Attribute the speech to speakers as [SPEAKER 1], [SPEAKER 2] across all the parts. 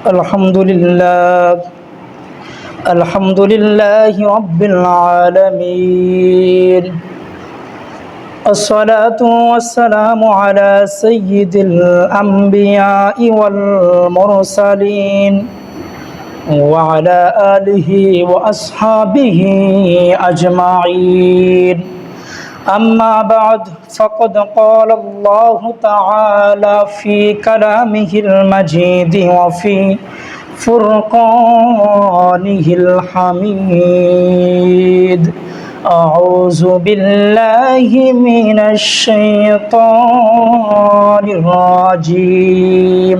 [SPEAKER 1] الحمد لله رب العالمين. الصلاة والسلام على سيد الأنبياء والمرسلين وعلى آله وأصحابه أجمعين. أما بعد، فقد قال الله تعالى في كلامه المجيد وفي فرقانه الحميد. أعوذ بالله من الشيطان الرجيم.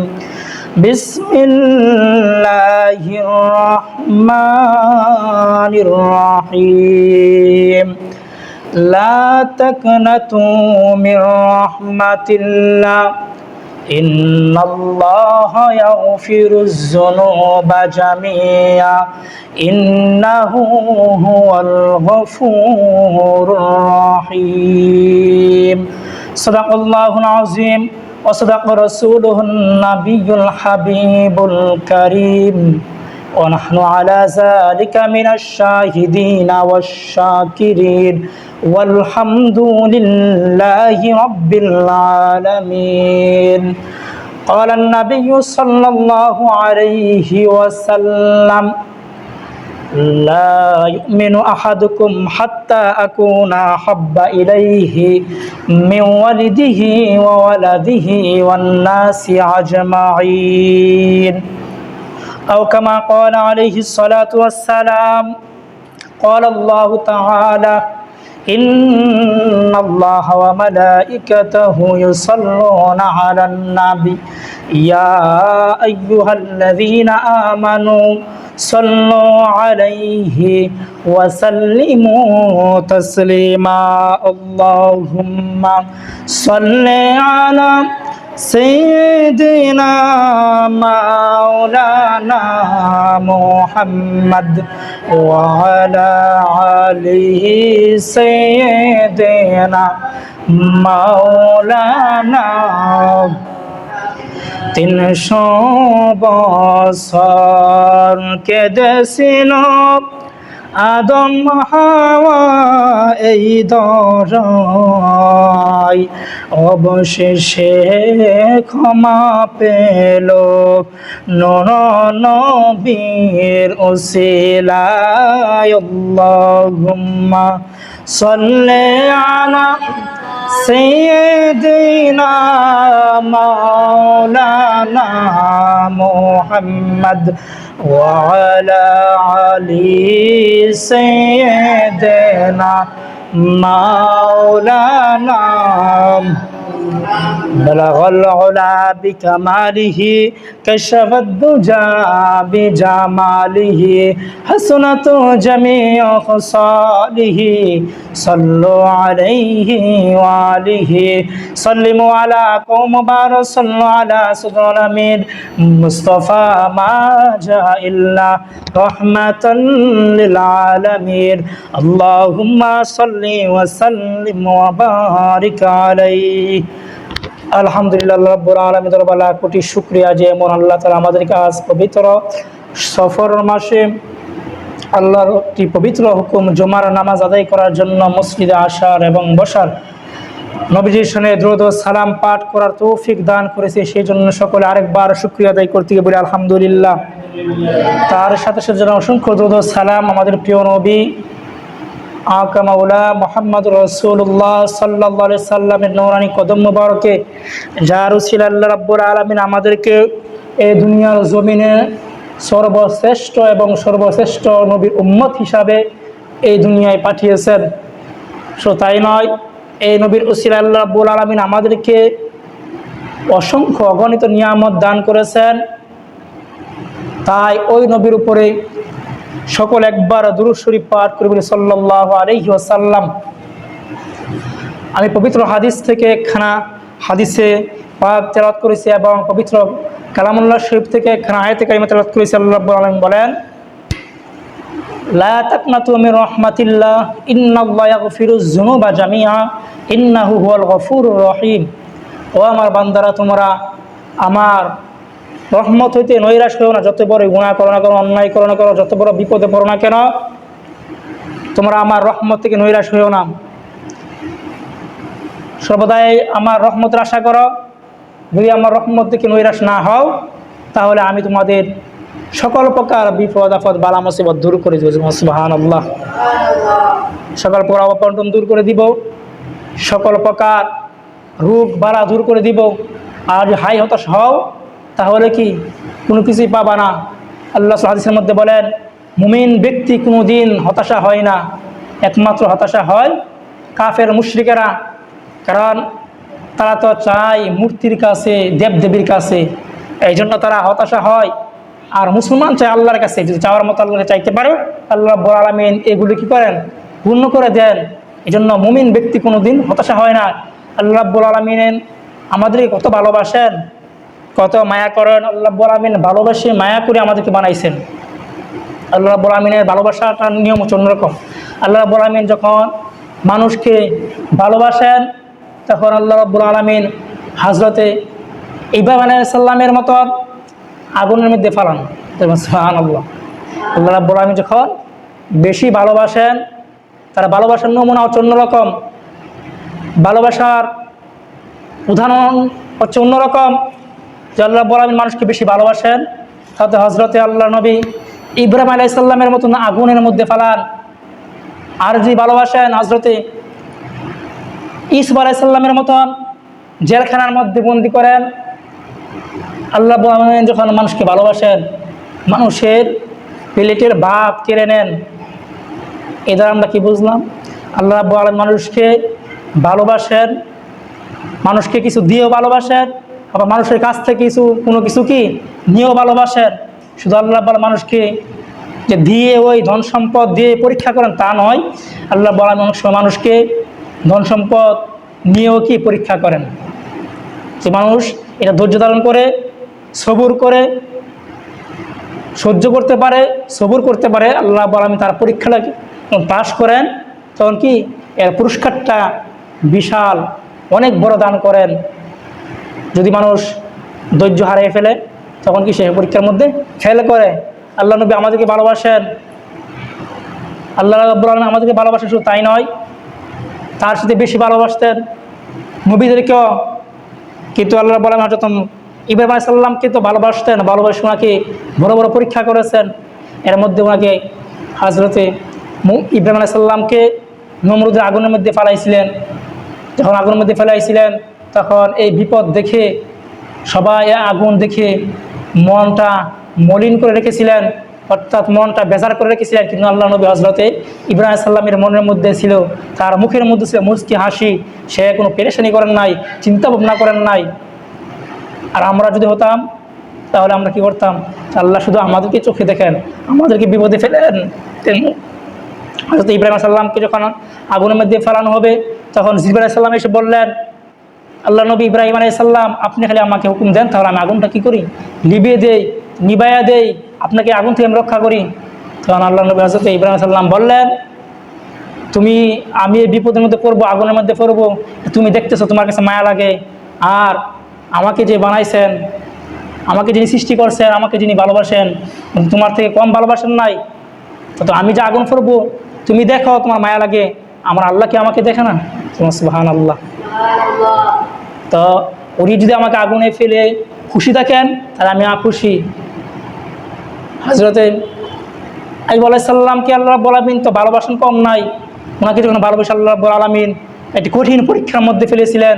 [SPEAKER 1] بسم الله الرحمن الرحيم. لا تقنطوا من رحمة الله إن الله يغفر الذنوب جميعا إنه هو الغفور الرحيم. صدق الله العظيم وصدق رسوله النبي الحبيب الكريم، ونحن على ذلك من الشاهدين والشاكرين، والحمد لله رب العالمين. قال النبي صلى الله عليه وسلم: لا يؤمن أحدكم حتى أكون أحب إليه من والده وولده والناس أجمعين، أو كما قال عليه الصلاة والسلام. قال الله تعالى: إن الله وملائكته يصلون على النبي يا أيها الذين آمنوا صلوا عليه وسلموا تسليما. اللهم صل على سيدنا مولانا محمد وعلى آله سيدنا مولانا। 300 বছর কেঁদেছিল আদম হাওয়া এই দরায়, অবশেষে ক্ষমা পেল নূর নবীর উসিলায়। আল্লাহুম্মা সাল্লি আলা সাইয়্যিদিনা মাওলানা মুহাম্মদ وعلى آله سيدنا مولانا. بلغ العلا بكماله كشف الدجى بجماله حسنت جميع خصاله صلوا عليه وآله سلموا على قوم بارك صلوا على سيدنا الأمين مصطفى ما جاء إلا رحمة للعالمين. اللهم صل وسلم وبارك عليه. আলহামদুলিল্লাহ রাব্বুল আলামিন দরবারে লাখ কোটি শুকরিয়া যে এমন আল্লাহ তাআলা আমাদেরকে আজ পবিত্র সফর মাসে আল্লাহর একটি পবিত্র হুকুম জুমার নামাজ আদায় করার জন্য মসজিদে আসার এবং বসার, নবীজির সনে দরুদ ও সালাম পাঠ করার তৌফিক দান করেছে। সেই জন্য সকলে আরেকবার শুকরিয়া আদায় করতে গিয়ে বলি আলহামদুলিল্লাহ। তার সাথে সাথে যেন অসংখ্য দরুদ ও সালাম আমাদের প্রিয় নবী আকা মাওলা মুহাম্মদ রাসূলুল্লাহ সাল্লাল্লাহু আলাইহি সাল্লামের নূরানি কদম মুবারকে, যার উসিলায় আল্লাহ রাব্বুল আলামিন আমাদেরকে এই দুনিয়ার জমিনে সর্বশ্রেষ্ঠ এবং সর্বশ্রেষ্ঠ নবীর উম্মত হিসাবে এই দুনিয়ায় পাঠিয়েছেন। শুধু তাই নয়, এই নবীর উসিলায় আল্লাহ রাব্বুল আলামিন আমাদেরকে অসংখ্য অগণিত নিয়ামত দান করেছেন। তাই ওই নবীর উপরে সকল একবার দুরূদ শরীফ পাঠ করে বলি সাল্লাল্লাহু আলাইহি ওয়াসাল্লাম। আমি পবিত্র হাদিস থেকে একখানা হাদিসে পাক তেলাওয়াত করেছি এবং পবিত্র কালামুল্লাহ শরীফ থেকে একখানা আয়াতে কারিমা তেলাওয়াত করেছি। আল্লাহ রাব্বুল আলামিন বলেন, লা তাকনাতু মির রাহমাতিল্লাহ ইন্নাল্লাহা ইয়াগফিরুয যুনুবা জামিআ ইন্নাহু হুয়াল গফুরুর রহিম। ও আমার বান্দারা, তোমরা আমার রহমত হইতে নৈরাশ হয়েও না। যত বড় গুনাহ করো না কেন, অন্যায় করো না কেন, যত বড় বিপদে পড়ো না কেন, তোমরা আমার রহমত থেকে নৈরাশ হয়েও না। সর্বদাই আমার রহমতের আশা করো। যদি আমার রহমত থেকে নৈরাশ না হও, তাহলে আমি তোমাদের সকল প্রকার বিপদ আপদ বালা মুসিবত দূর করে দিব। সুবহানাল্লাহ। সকল প্রকার অবটন দূর করে দিব, সকল প্রকার রোগ বালা দূর করে দিব। আর যদি হাই হতাশ হও, তাহলে কি কোনো কিছুই পাবা না। আল্লাহ হাদিসের মধ্যে বলেন, মুমিন ব্যক্তি কোনো দিন হতাশা হয় না, একমাত্র হতাশা হয় কাফের মুশরিকেরা। কারণ তারা তো চায় মূর্তির কাছে, দেবদেবীর কাছে, এই জন্য তারা হতাশা হয়। আর মুসলমান চায় আল্লাহর কাছে, যদি চাওয়ার মতো আল্লাহকে চাইতে পারে, আল্লাহ রাব্বুল আলামিন এগুলি কী করেন, পূর্ণ করে দেন। এই জন্য মুমিন ব্যক্তি কোনো দিন হতাশা হয় না। আল্লাহ রাব্বুল আলামিন আমাদেরকে কত ভালোবাসেন, কত মায়া করেন। আল্লাহ রাব্বুল আলামিন ভালোবাসে মায়া করে আমাদেরকে বানাইছেন। আল্লাহ রাব্বুল আলামিনের ভালোবাসাটার নিয়ম হচ্ছে অন্যরকম। আল্লাহ রাব্বুল আলামিন যখন মানুষকে ভালোবাসেন, তখন আল্লাহ রাব্বুল আলামিন হযরতে ইব্রাহিম আলাইহিস সালামের মতন আগুনের মধ্যে ফালান। সুবহানাল্লাহ। আল্লাহ রাব্বুল আলামিন যখন বেশি ভালোবাসেন, তার ভালোবাসার নমুনা হচ্ছে অন্যরকম, ভালোবাসার উদাহরণ হচ্ছে অন্যরকম। যে আল্লাহ রাব্বুল আলামিন মানুষকে বেশি ভালোবাসেন, তাতে হযরতে আল্লাহ নবী ইব্রাহিম আলাইহিস সালামের মতন আগুনের মধ্যে ফালান। আর যদি ভালোবাসেন হযরতে ঈসা আলাইহিস সালামের মতন জেলখানার মধ্যে বন্দি করেন। আল্লাহ রাব্বুল আলামিন যখন মানুষকে ভালোবাসেন, মানুষের প্লেটের ভাত কেড়ে নেন। এই দ্বারা আমরা কি বুঝলাম? আল্লাহ রাব্বুল আলামিন মানুষকে ভালোবাসেন, মানুষকে কিছু দিয়েও ভালোবাসেন, আবার মানুষের কাছ থেকে কোনো কিছু কি নিয়েও ভালোবাসেন। শুধু আল্লাহ রাব্বুল আলামিন মানুষকে যে দিয়ে ওই ধন সম্পদ দিয়ে পরীক্ষা করেন তা নয়, আল্লাহ রাব্বুল আলামিন অনেক সময় মানুষকে ধন সম্পদ নিয়েও কি পরীক্ষা করেন। যে মানুষ এটা ধৈর্য ধারণ করে, সবুর করে, সহ্য করতে পারে, সবুর করতে পারে, আল্লাহ রাব্বুল আলামিন তার পরীক্ষাটা পাশ করেন, তখন কি এর পুরস্কারটা বিশাল, অনেক বড় দান করেন। যদি মানুষ ধৈর্য হারিয়ে ফেলে, তখন কি সে পরীক্ষার মধ্যে ফেল করে। আল্লাহ নবী আমাদেরকে ভালোবাসেন, আল্লাহ রাব্বুল আলামিন আমাদেরকে ভালোবাসেন, শুধু তাই নয়, তার সাথে বেশি ভালোবাসতেন নবীদেরকেও। কিন্তু আল্লাহ রাব্বুল আলামিন হযরত ইব্রাহিম আলাইহিস সালামকে তো ভালোবাসতেন, ভালোবাসে ওনাকে বড় বড় পরীক্ষা করেছেন। এর মধ্যে ওনাকে হযরতে ইব্রাহিম আলাইহিস সালামকে নমরুদের আগুনের মধ্যে ফেলাইছিলেন। যখন আগুনের মধ্যে ফেলাইছিলেন, তখন এই বিপদ দেখে সবাই আগুন দেখে মনটা মলিন করে রেখেছিলেন, অর্থাৎ মনটা বেজার করে রেখেছিলেন। কিন্তু আল্লাহ নবী হযরতে ইব্রাহিম আলাইহিস সালামের মনের মধ্যে ছিল, তার মুখের মধ্যে ছিল মুচকি হাসি। সে কোনো পেরেশানি করেন নাই, চিন্তা ভাবনা করেন নাই। আর আমরা যদি হতাম, তাহলে আমরা কি করতাম? আল্লাহ শুধু আমাদেরকে চোখে দেখেন, আমাদেরকে বিপদে ফেলেন। হযরত ইব্রাহিম আলাইহিস সালামকে যখন আগুনের মধ্যে ফেলানো হবে, তখন জিবরাইল আলাইহিস সালাম এসে বললেন, আল্লাহ নবী ইব্রাহিম আলাইহিস সালাম, আপনি খালি আমাকে হুকুম দেন, তাহলে আমি আগুনটা কী করি, লিভিয়ে দেই, নিবাইয়া দেই, আপনাকে আগুন থেকে আমি রক্ষা করি। তখন আল্লাহ নবী হযরত ইব্রাহিম আলাইহিস সালাম বললেন, আমি এই বিপদের মধ্যে পড়বো, আগুনের মধ্যে পড়বো, তুমি দেখতেছো তোমার কাছে মায়া লাগে। আর আমাকে যে বানাইছেন, আমাকে যিনি সৃষ্টি করছেন, আমাকে যিনি ভালোবাসেন, তোমার থেকে কম ভালোবাসেন নাই। তো আমি যে আগুন পড়বো, তুমি দেখো, তোমার মায়া লাগে, আমার আল্লাহ কি আমাকে দেখে না? সুবহানাল্লাহ। তো উনি যদি আমাকে আগুনে ফেলে খুশি থাকেন, তাহলে আমি খুশি। হযরতে আইয়ুব আলাইহিস সালামকে আল্লাহ রাব্বুল আলামিন তো ভালোবাসেন কম নাই। ওনাকে যখন ভালোবাসে আল্লাহ রাব্বুল আলামিন একটি কঠিন পরীক্ষার মধ্যে ফেলেছিলেন।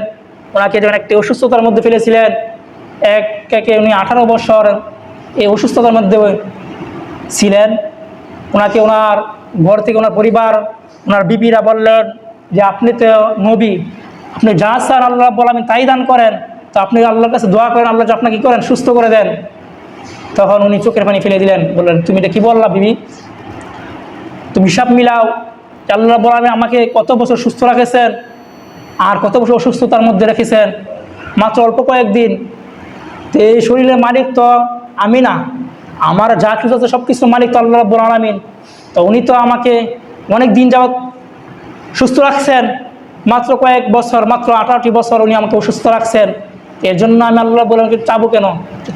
[SPEAKER 1] ওনাকে যখন একটি অসুস্থতার মধ্যে ফেলেছিলেন, একে উনি 18 বছর এই অসুস্থতার মধ্যে ছিলেন। ওনাকে ওনার ঘর থেকে ওনার পরিবার, ওনার বিবিরা বললেন যে আপনি তো নবী, আপনি যা চান আল্লাহ রাব্বুল আলামিন তাই দান করেন, তো আপনি আল্লাহর কাছে দোয়া করেন, আল্লাহ আপনাকে কী করেন, সুস্থ করে দেন। তখন উনি চোখের পানি ফেলে দিলেন, বললেন, তুমি এটা কী বললা বিবি? তুমি হিসাব মিলাও, আল্লাহ রাব্বুল আলামিন আমাকে কত বছর সুস্থ রাখেছেন, আর কত বছর অসুস্থতার মধ্যে রেখেছেন, মাত্র অল্প কয়েকদিন। তো এই শরীরের মালিক তো আমি না, আমার যা কিছু আছে সব কিছু মালিক তো আল্লাহ রাব্বুল আলামিন। তো উনি তো আমাকে অনেক দিন যাবৎ সুস্থ রাখছেন, মাত্র কয়েক বছর, মাত্র 18টি বছর উনি আমাকে অসুস্থ রাখছেন। এর জন্য আমি আল্লাহ রাব্বুল আলামিনকে চাবো কেন?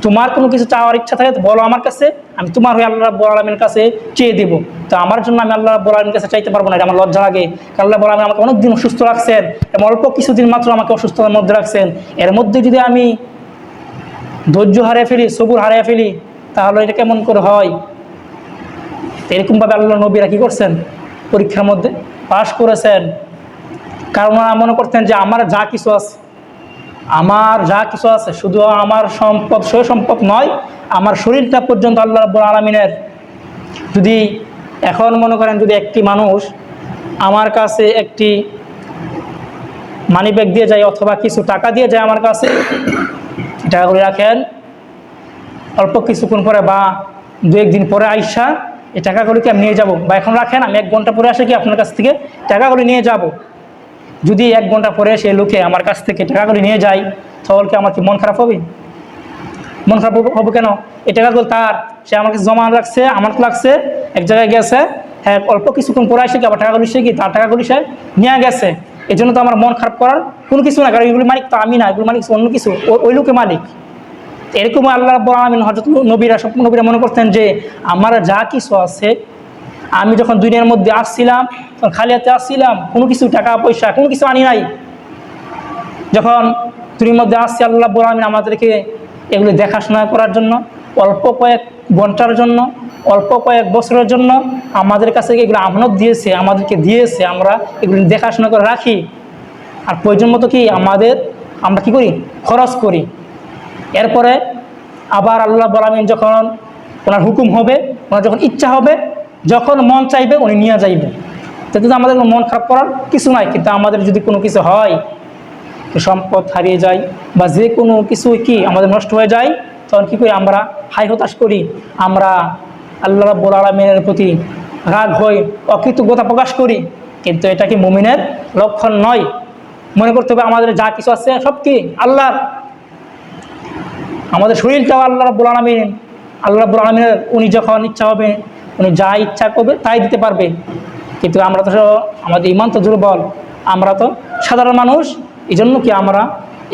[SPEAKER 1] তোমার কোনো কিছু চাওয়ার ইচ্ছা থাকে বলো আমার কাছে, আমি তোমার হয়ে আল্লাহ রাব্বুল আলামিনের কাছে চেয়ে দেবো। তো আমার জন্য আমি আল্লাহ রাব্বুল আলামিনের কাছে চাইতে পারবো না, এটা আমার লজ্জা লাগে। কারণ আল্লাহ রাব্বুল আলামিন আমাকে অনেকদিন অসুস্থ রাখছেন এবং অল্প কিছুদিন মাত্র আমাকে অসুস্থতার মধ্যে রাখছেন। এর মধ্যে যদি আমি ধৈর্য হারিয়ে ফেলি, সবুর হারিয়ে ফেলি, তাহলে এটা কেমন করে হয়? এরকমভাবে আল্লাহ নবীরা কী করছেন? পরীক্ষার মধ্যে পাশ করেছেন। কারণ ওনারা মনে করতেন যে আমার যা কিছু আছে, শুধু আমার সম্পদ, সয় সম্পদ নয়, আমার শরীরটা পর্যন্ত আল্লাহ রাব্বুল আলামিনের। যদি এখন মনে করেন যদি একটি মানুষ আমার কাছে একটি মানি ব্যাগ দিয়ে যায় অথবা কিছু টাকা দিয়ে যায় আমার কাছে, টাকাগুলি রাখেন, অল্প কিছুক্ষণ পরে বা 2-1 দিন পরে আইসা এই টাকাগুলিকে আমি নিয়ে যাব, বা এখন রাখেন আমি 1 ঘন্টা পরে আসে কি আপনার কাছ থেকে টাকাগুলি নিয়ে যাব। যদি 1 ঘন্টা পরে সে লোকে আমার কাছ থেকে টাকাগুলি নিয়ে যায়, তাহলে কি আমার কি মন খারাপ হবে? মন খারাপ হবে কেন? এই টাকাগুলো তার, সে আমাকে জমা রাখছে, আমার লাগছে, এক জায়গায় গেছে, হ্যাঁ অল্প কিছুক্ষণ পরে আসে কি আবার টাকাগুলি সে কি তার টাকাগুলি সে নিয়ে গেছে। এই জন্য তো আমার মন খারাপ করার কোনো কিছু না, কারণ এগুলি মালিক তো আমি না, এগুলো মালিক অন্য কিছু, ওই লোকে মালিক। এরকম আল্লাহ রাব্বুল আলামিন হযরত নবীরা, সব নবীরা মনে করতেন যে আমার যা কিছু আছে, আমি যখন দুনিয়ার মধ্যে আসছিলাম তখন খালি হাতে আসছিলাম, কোনো কিছু টাকা পয়সা কোনো কিছু আনি নাই। যখন দুনিয়ার মধ্যে আসছি, আল্লাহ রাব্বুল আলামিন আমাদেরকে এগুলি দেখাশোনা করার জন্য, অল্প কয়েক ঘন্টার জন্য, অল্প কয়েক বছরের জন্য আমাদের কাছে এগুলো আমানত দিয়েছে, আমাদেরকে দিয়েছে, আমরা এগুলি দেখাশোনা করে রাখি। আর প্রয়োজন মতো কি আমরা কি করি? খরচ করি। এরপরে আবার আল্লাহ রাব্বুল আলামিন যখন ওনার হুকুম হবে, ওনার যখন ইচ্ছা হবে, যখন মন চাইবে উনি নিয়ে যাইবে। তাতে তো আমাদের মন খারাপ করার কিছু নাই। কিন্তু আমাদের যদি কোনো কিছু হয়, সম্পদ হারিয়ে যায় বা যে কোনো কিছু কি আমাদের নষ্ট হয়ে যায়, তখন কী করি? আমরা হাই হতাশ করি, আমরা আল্লাহ রাব্বুল আলামিনের প্রতি রাগ হই, অকৃতজ্ঞতা প্রকাশ করি। কিন্তু এটা কি মুমিনের লক্ষণ নয়। মনে করতে হবে আমাদের যা কিছু আছে সব কি আল্লাহর। আমাদের শরীরটাও আল্লাহ রাব্বুল আলামিনের, উনি যখন ইচ্ছা হবে উনি যা ইচ্ছা করবে তাই দিতে পারবে। কিন্তু আমরা তো আমাদের ঈমান তো দুর্বল, আমরা তো সাধারণ মানুষ, এই জন্য কি আমরা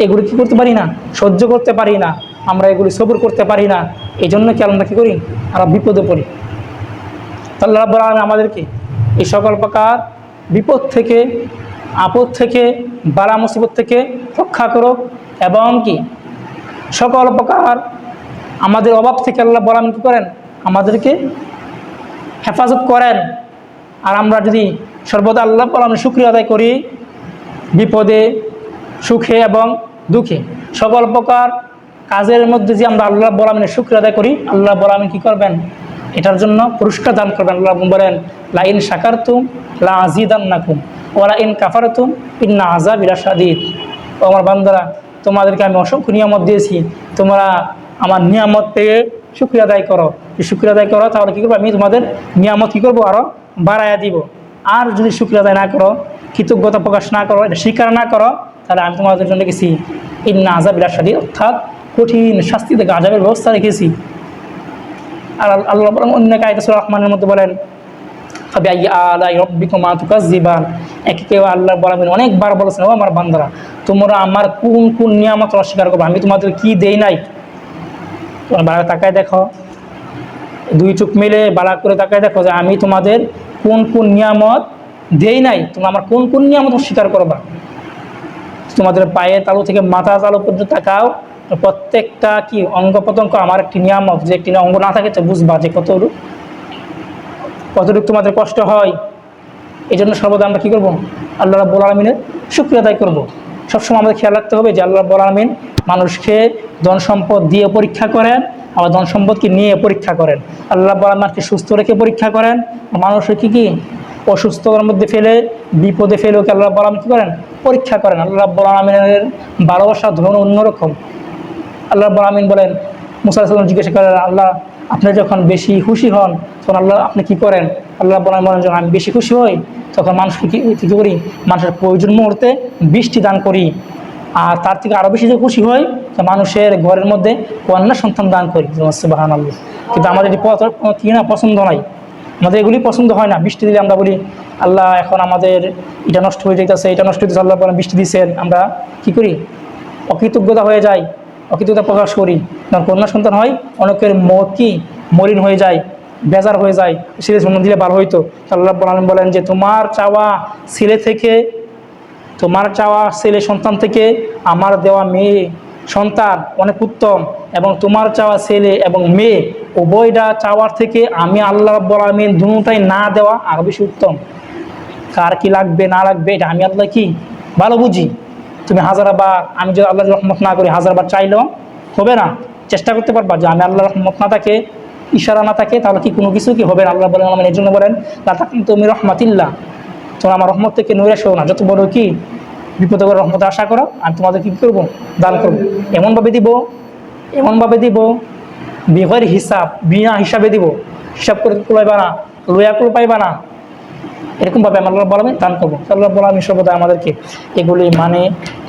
[SPEAKER 1] এগুলি কী করতে পারি না? সহ্য করতে পারি না, আমরা এগুলি সবুর করতে পারি না। এই জন্য কি আমরা কী করি? আমরা বিপদে পড়ি। আল্লাহ রাব্বুল আলামিন আমাদেরকে এই সকল প্রকার বিপদ থেকে, আপদ থেকে, বালা মুসিবত থেকে রক্ষা করুক এবং কি সকল প্রকার আমাদের অভাব থেকে আল্লাহ রাব্বুল আলামিন কী করেন? আমাদেরকে হেফাজত করেন। আর আমরা যদি সর্বদা আল্লাহ রাব্বুল আলামিনের শুকরিয়া আদায় করি, বিপদে, সুখে এবং দুঃখে, সকল প্রকার কাজের মধ্যে যে আমরা আল্লাহ রাব্বুল আলামিনের শুকরিয়া আদায় করি, আল্লাহ রাব্বুল আলামিন কী করবেন? এটার জন্য পুরস্কার দান করবেন। আল্লাহ বলেন, লা ইন শাকারতুম লা আযীদান্নাকুম ওয়া লা ইন কাফারতুম ইন্না আযাবি লাশাদীদ। ও আমার বান্দারা, তোমাদেরকে আমি অসংখ্য নিয়ামত দিয়েছি, তোমরা আমার নিয়ামত পেয়ে শুকরিয়া আদায় করো। শুকরিয়া আদায় করো, তাহলে কী করবো? আমি তোমাদের নিয়ামত কী করবো? আরও বাড়াইয়া দিব। আর যদি শুকরিয়া আদায় না করো, কৃতজ্ঞতা প্রকাশ না করো, এটা স্বীকার না করো, তাহলে আমি তোমাদের জন্য রেখেছি ইন্না আযাবি লাশাদীদ, অর্থাৎ কঠিন শাস্তি থেকে, আযাবের ব্যবস্থা রেখেছি। আর আল্লাহ অন্য এক আয়াতে সূরা রহমানের মধ্যে বলেন, ফাবিআইয়ি আলাই রাব্বিকুমা তুকাজ্জিবান। কেউ আল্লাহ বলেন অনেকবার বলেছেন, ও আমার বান্দারা, তোমরা আমার কোন কোন নিয়ামত অস্বীকার করবে? আমি তোমাদের কি দেই নাই? তোমরা বাড়া তাকায় দেখো, 2 চোখ মিলে বাড়া করে তাকায় দেখো যে আমি তোমাদের কোন কোন নিয়ামত দেই নাই, তোমরা আমার কোন কোন নিয়ামত অস্বীকার করবা। তোমাদের পায়ের তালু থেকে মাথা তালু পর্যন্ত তাকাও, প্রত্যেকটা কি অঙ্গ প্রত্যঙ্গ আমার একটি নিয়ামত। যে একটি অঙ্গ না থাকে তো বুঝবা যে কতটুকু তোমাদের কষ্ট হয়। এই জন্য সর্বদা আমরা কী করবো? আল্লাহ রাব্বুল আলামিনের শুকরিয়া আদায় করবো। সবসময় আমাদের খেয়াল রাখতে হবে যে আল্লাহ রাব্বুল আলামিন মানুষকে ধন সম্পদ দিয়ে পরীক্ষা করেন, আবার ধন সম্পদকে নিয়ে পরীক্ষা করেন। আল্লাহ রাব্বুল আলামিন মানুষকে সুস্থ রেখে পরীক্ষা করেন, মানুষকে কি অসুস্থতার মধ্যে ফেলে, বিপদে ফেলে ওকে আল্লাহ রাব্বুল আলামিন কী করেন? পরীক্ষা করেন। আল্লাহ রাব্বুল আলামিনের ভালোবাসার ধরন অন্যরকম। আল্লাহ রাব্বুল আলামিন বলেন, মুসা আলাইহিস সালাম জিজ্ঞাসা করেন, আল্লাহ আপনি যখন বেশি খুশি হন তখন আল্লাহ আপনি কী করেন? আল্লাহ রাব্বুল আলামিন বলেন, যখন আমি বেশি খুশি হই তখন মানুষকে কী করি? মানুষের প্রয়োজন মুহূর্তে বৃষ্টি দান করি। আর তার থেকে আরও বেশি যে খুশি হই তো মানুষের ঘরের মধ্যে কন্যা সন্তান দান করি। সুবহানাল্লাহ। কিন্তু আমাদের এটি কি না পছন্দ নয়, আমাদের এগুলি পছন্দ হয় না। বৃষ্টি দিলে আমরা বলি, আল্লাহ এখন আমাদের এটা নষ্ট হয়ে যেতেছে, এটা নষ্ট হয়ে যেতেছে, আল্লাহ বলেন বৃষ্টি দিচ্ছেন। আমরা কী করি? অকৃতজ্ঞতা হয়ে যায়, অকৃতজ্ঞতা প্রকাশ করি। কারণ কন্যা সন্তান হয়, অনেকের মত কি মলিন হয়ে যায়, বেজার হয়ে যায়, ছেলে জন্ম দিলে ভালো হইতো। আল্লাহ রাব্বুল আলামিন বলেন যে তোমার চাওয়া ছেলে থেকে, তোমার চাওয়া ছেলে সন্তান থেকে আমার দেওয়া মেয়ে সন্তান অনেক উত্তম, এবং তোমার চাওয়া ছেলে এবং মেয়ে উভয়টা চাওয়ার থেকে আমি আল্লাহ রাব্বুল আলামিন দুটোটাই না দেওয়া আরো বেশি উত্তম। কার কি লাগবে না লাগবে এটা আমি আল্লাহ কি ভালো বুঝি। তুমি হাজারবার, আমি যদি আল্লাহর রহমত না করি হাজারবার চাইলেও হবে না। চেষ্টা করতে পারবা যে আমি আল্লাহর রহমত না থাকে, ইশারা না থাকে, তাহলে কি কোনো কিছু কি হবে না। আল্লাহ বলেন, আমার এই জন্য বলেন লা তাকনাতু মির রাহমাতিল্লাহ, তোমরা আমার রহমত থেকে নৈরাশ হও না। যত বড় কি বিপদ করে রহমত আশা করো, আমি তোমাদের কি করবো দান করবো। এমনভাবে দিব, এমনভাবে দিব বিগৈর হিসাব, বিনা হিসাবে দিব, হিসাব করে কুলাইবা না, লইয়া কুল পাইবা না, এরকমভাবে আমি আল্লাহ রাব্বুল আলামিন দান করবো। আল্লাহ রাব্বুল আলামিন সর্বদা আমাদেরকে এগুলি মানে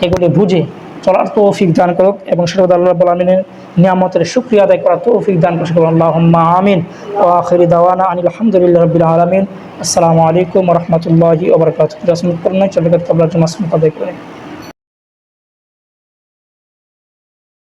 [SPEAKER 1] এগুলি বুঝে চলার তৌফিক দান করুক, এবং সর্বদা আল্লাহ রাব্বুল আলামিনের নিয়ামতের শুকরিয়া আদায় করার তৌফিক দান করুক। আল্লাহুম্মা আমিন। ওয়া আখিরু দাওয়ানা আনিল হামদুলিল্লাহি রাব্বিল আলামিন। আসসালামু আলাইকুম ওয়া রাহমাতুল্লাহি ওয়া বারাকাতুহু। রাসূল করেন চলে গেছে কবলার জন্য আদায় করে।